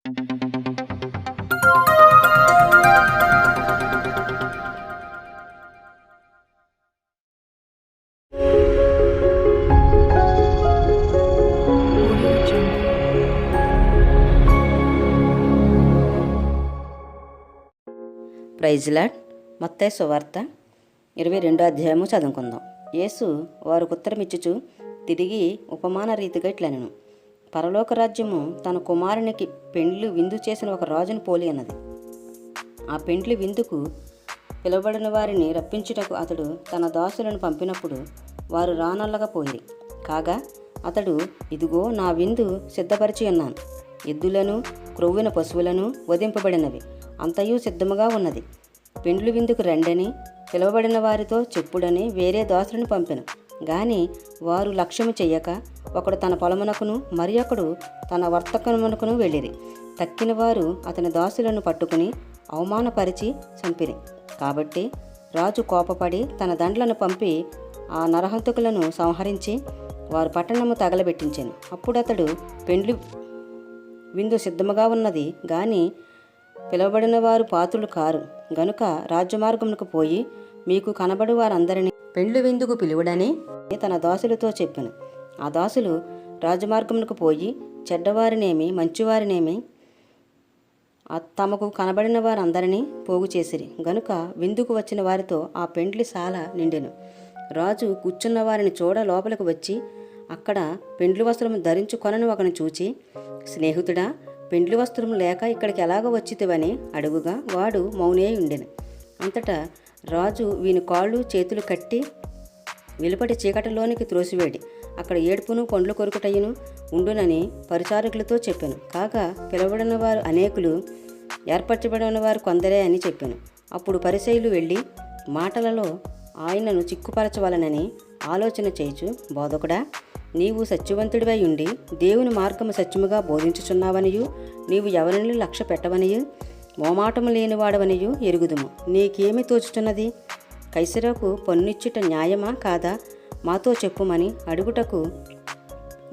Praise lord. మత్తయి సువార్త 22వ అధ్యాయము చదువుకుందాం. యేసు వారికి ఉత్తరమిచ్చుచు తిరిగి ఉపమాన రీతిగా ఇట్లనెను. పరలోక రాజ్యము తన కుమారునికి పెండ్లి విందు చేసిన ఒక రాజును పోలి అన్నది. ఆ పెండ్లి విందుకు పిలువబడిన వారిని రప్పించుటకు అతడు తన దాసులను పంపినప్పుడు వారు రానల్లకపోయిరి. కాగా అతడు, ఇదిగో నా విందు సిద్ధపరిచి ఉన్నాను, ఎద్దులను క్రొవ్విన పశువులను వధింపబడినవి అంతయు సిద్ధముగా ఉన్నది, పెండ్లి విందుకు రండని పిలువబడిన వారితో చెప్పుడని వేరే దాసులను పంపెను. గాని వారు లక్ష్యము చెయ్యక ఒకడు తన పొలమునకును మరి ఒకడు తన వర్తకమునకును వెళ్ళిరి. తక్కిన వారు అతని దాసులను పట్టుకుని అవమానపరిచి చంపిరి. కాబట్టి రాజు కోపపడి తన దండ్లను పంపి ఆ నరహంతకులను సంహరించి వారు పట్టణము తగలబెట్టించెను. అప్పుడు అతడు, పెండ్లి విందు సిద్ధముగా ఉన్నది గాని పిలువబడిన వారు పాత్రులు కారు గనుక రాజ్యమార్గమునకు పోయి మీకు కనబడు వారందరినీ పెండ్లి విందుకు పిలువడని తన దాసులతో చెప్పెను. ఆ దాసులు రాజమార్గమునకు పోయి చెడ్డవారినేమి మంచివారినేమి తమకు కనబడిన వారందరినీ పోగు చేసిరి. గనుక విందుకు వచ్చిన వారితో ఆ పెండ్లి సాల నిండెను. రాజు కూర్చున్న వారిని చూడ లోపలికి వచ్చి అక్కడ పెండ్లి వస్త్రము ధరించుకొనని ఒకని చూచి, స్నేహితుడా, పెండ్లి వస్త్రం లేక ఇక్కడికి ఎలాగ వచ్చితివని అడుగుగా వాడు మౌనే ఉండెను. అంతటా రాజు వీని కాళ్ళు చేతులు కట్టి వెలుపటి చీకటిలోనికి త్రోసివేడి అక్కడ ఏడుపును పండ్లు కొరుకుటయ్యను ఉండునని పరిచారకులతో చెప్పాను. కాగా పిలువబడిన వారు అనేకులు, ఏర్పరచబడిన వారు కొందరే అని చెప్పాను. అప్పుడు పరిసయ్యులు వెళ్ళి మాటలలో ఆయనను చిక్కుపరచవలనని ఆలోచన చేయుచు, బోధకుడా, నీవు సత్యవంతుడివై ఉండి దేవుని మార్గము సత్యముగా బోధించుచున్నావనియు నీవు ఎవరిని లక్ష్య పెట్టవనియు మోమాటము లేనివాడవనియు ఎరుగుదుము. నీకేమి తోచుతున్నది? కైసరకు పన్నిచ్చుట న్యాయమా కాదా? మాతో చెప్పుమని అడుగుటకు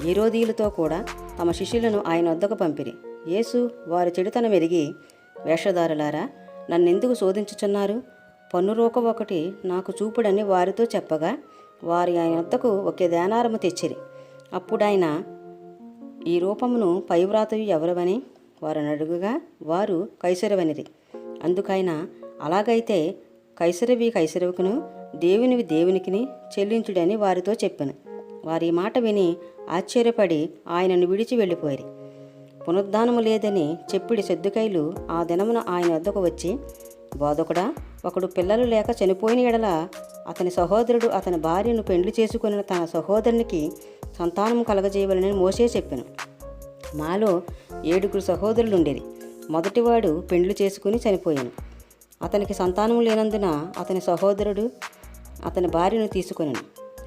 హేరోదీయులతో కూడా తమ శిష్యులను ఆయన వద్దకు పంపిరి. యేసు వారి చెడుతనం ఎరిగి, వేషధారులారా, నన్నెందుకు శోధించుచున్నారు? పన్ను రూక ఒకటి నాకు చూపుడని వారితో చెప్పగా వారి ఆయన వద్దకు ఒకే దేనారము తెచ్చిరి. అప్పుడాయన, ఈ రూపమును పైవ్రాతయు ఎవరవని వారిని అడుగుగా వారు కైసరవనిరి. అందుకైన, అలాగైతే కైసరవి కైసరవుకును దేవునివి దేవునికిని చెల్లించుడని వారితో చెప్పాను. వారి మాట విని ఆశ్చర్యపడి ఆయనను విడిచి వెళ్ళిపోయారు. పునరుద్ధానము లేదని చెప్పిడి సద్దుకైలు ఆ దినమున ఆయన వద్దకు వచ్చి, బోధకుడా, ఒకడు పిల్లలు లేక చనిపోయిన ఎడల అతని సహోదరుడు అతని భార్యను పెండ్లి చేసుకుని తన సహోదరునికి సంతానము కలగజేయవలని మోసే చెప్పెను. మాలో 7 సహోదరులుండేది. మొదటివాడు పెండ్లి చేసుకుని చనిపోయాను. అతనికి సంతానము లేనందున అతని సహోదరుడు అతని భార్యను తీసుకొనెను.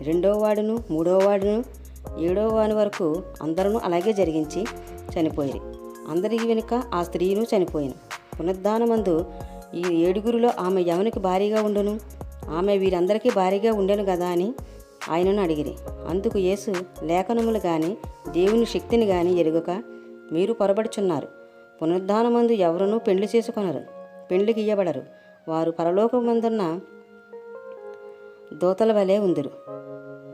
2వ వాడును 3వ వాడును 7వ వాని వరకు అందరూ అలాగే జరిగించి చనిపోయారు. అందరికి వెనుక ఆ స్త్రీను చనిపోయాను. పునరుద్ధానమందు ఈ 7 ఆమె ఎవనికి భారీగా ఉండును? ఆమె వీరందరికీ భారీగా ఉండెను కదా అని ఆయనను అడిగిరి. అందుకు యేసు, లేఖనములు గాని దేవుని శక్తిని గాని ఎరుగక మీరు పొరబడుచున్నారు. పునరుద్ధానమందు ఎవరునూ పెండ్లి చేసుకొనరు, పెండ్లికి ఇయ్యబడరు. వారు పరలోకమందున్న దూతల వలె ఉందురు.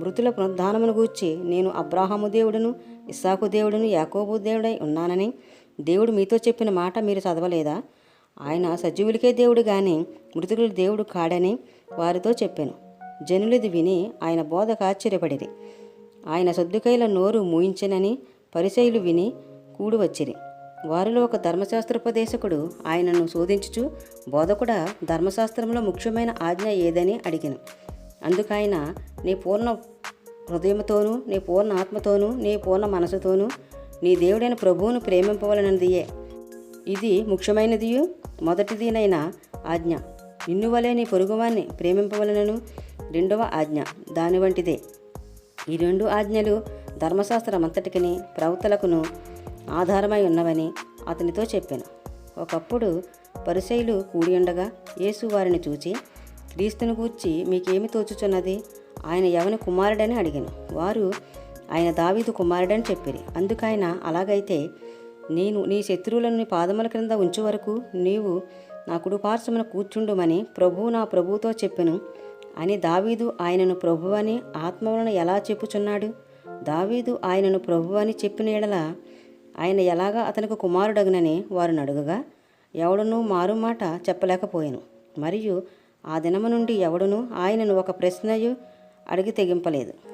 మృతుల పునరుద్ధానమును గూర్చి నేను అబ్రాహాము దేవుడును, ఇస్సాకు దేవుడును, యాకోబు దేవుడై ఉన్నానని దేవుడు మీతో చెప్పిన మాట మీరు చదవలేదా? ఆయన సజీవులకే దేవుడు గాని మృతుల దేవుడు కాడని వారితో చెప్పాను. జనులది విని ఆయన బోధకు ఆశ్చర్యపడిరి. ఆయన సద్దుకైల నోరు మూయించెనని పరిసయ్యులు విని కూడి వచ్చిరి. వారిలో ఒక ధర్మశాస్త్రోపదేశకుడు ఆయనను శోధించుచు, బోధకుడా, ధర్మశాస్త్రంలో ముఖ్యమైన ఆజ్ఞ ఏదని అడిగాను. అందుకైన, నీ పూర్ణ హృదయముతోనూ నీ పూర్ణ ఆత్మతోనూ నీ పూర్ణ మనసుతోనూ నీ దేవుడైన ప్రభువును ప్రేమింపవలనదియే. ఇది ముఖ్యమైనదియు మొదటిదినైన ఆజ్ఞ. నిన్ను వలె నీ పొరుగువాన్ని ప్రేమింపవలనను 2వ ఆజ్ఞ దాని వంటిదే. ఈ 2 ఆజ్ఞలు ధర్మశాస్త్రమంతటికిని ప్రవక్తలకును ఆధారమై ఉన్నవని అతనితో చెప్పాను. ఒకప్పుడు పరిసయ్యులు కూడి ఉండగా యేసు వారిని చూచి, క్రీస్తును గూర్చి మీకేమి తోచుచున్నది? ఆయన ఎవని కుమారుడని అడిగాను. వారు, ఆయన దావీదు కుమారుడని చెప్పిరి. అందుకైన, అలాగైతే నేను నీ శత్రువులను నీ పాదముల క్రింద ఉంచు వరకు నీవు నా కుడిపార్శ్వమున కూర్చుండుమని ప్రభువు నా ప్రభువుతో చెప్పెను అని దావీదు ఆయనను ప్రభువని ఆత్మ వలన ఎలా చెప్పుచున్నాడు? దావీదు ఆయనను ప్రభువని చెప్పిన యెడల ఆయన ఎలాగా అతనికి కుమారుడగునని వారు అడుగగా ఎవడునూ మారు మాట చెప్పలేకపోయాను. మరియు ఆ దినము నుండి ఎవడునూ ఆయనను ఒక ప్రశ్నయు అడిగి తెగింపలేదు.